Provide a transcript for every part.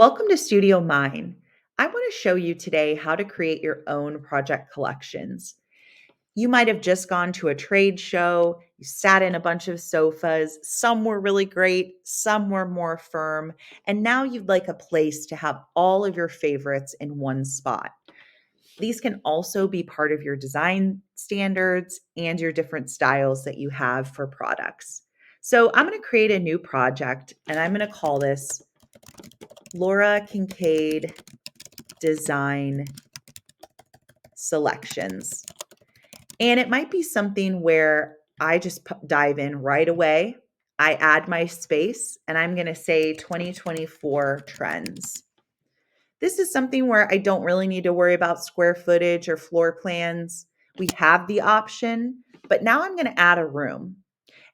Welcome to Studio Mine. I want to show you today how to create your own project collections. You might have just gone to a trade show, you sat in a bunch of sofas, some were really great, some were more firm, and now you'd like a place to have all of your favorites in one spot. These can also be part of your design standards and your different styles that you have for products. So I'm going to create a new project and I'm going to call this Laura Kincaid Design Selections. And it might be something where I just dive in right away. I add my space and I'm going to say 2024 trends. This is something where I don't really need to worry about square footage or floor plans. We have the option, but now I'm going to add a room.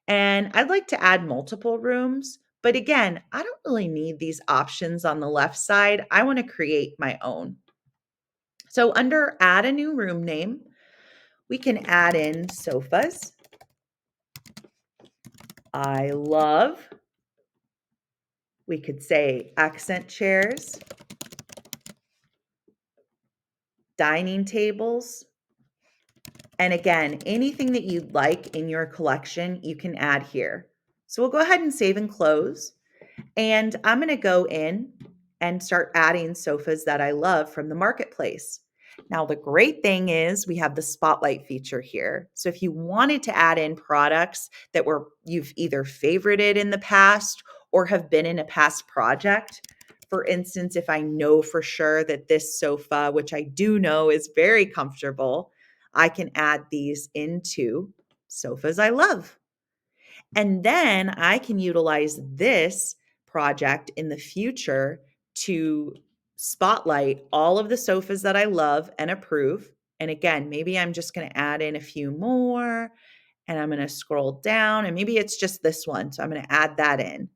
And I'd like to add multiple rooms, but again, I don't really need these options on the left side. I want to create my own. So under add a new room name, we can add in sofas. I love. We could say accent chairs, dining tables. And again, anything that you'd like in your collection, you can add here. So we'll go ahead and save and close. And I'm going to go in and start adding sofas that I love from the marketplace. Now, the great thing is we have the spotlight feature here. So if you wanted to add in products that you've either favorited in the past or have been in a past project, for instance, if I know for sure that this sofa, which I do know is very comfortable, I can add these into sofas I love. And then I can utilize this project in the future to spotlight all of the sofas that I love and approve. And again, maybe I'm just going to add in a few more and I'm going to scroll down and maybe it's just this one. So I'm going to add that in.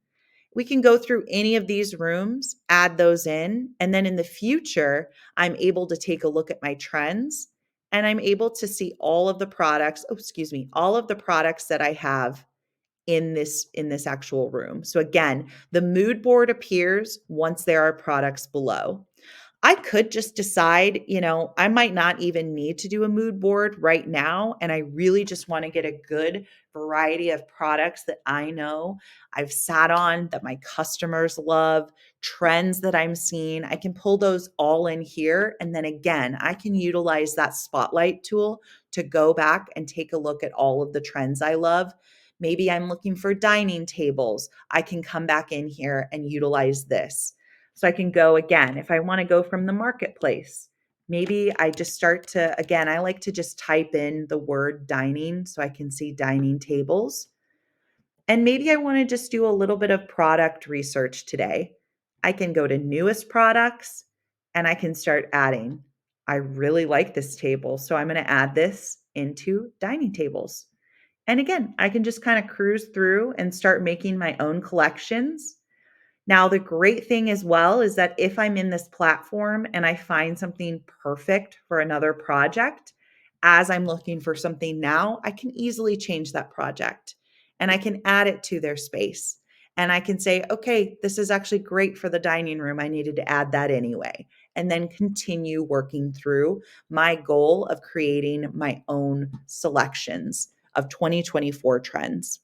We can go through any of these rooms, add those in, and then in the future, I'm able to take a look at my trends and I'm able to see all of the products, all of the products that I have in this actual room. So again, the mood board appears once there are products below. I could just decide, I might not even need to do a mood board right now. And I really just want to get a good variety of products that I know I've sat on, that my customers love, trends that I'm seeing. I can pull those all in here. And then again, I can utilize that spotlight tool to go back and take a look at all of the trends I love. Maybe I'm looking for dining tables. I can come back in here and utilize this. So I can go again, if I want to go from the marketplace, maybe I just start to, again, I like to just type in the word dining so I can see dining tables. And maybe I want to just do a little bit of product research today. I can go to newest products and I can start adding. I really like this table, so I'm going to add this into dining tables. And again, I can just kind of cruise through and start making my own collections. Now, the great thing as well is that if I'm in this platform and I find something perfect for another project, as I'm looking for something now, I can easily change that project and I can add it to their space. And I can say, okay, this is actually great for the dining room. I needed to add that anyway. And then continue working through my goal of creating my own selections of 2024 trends.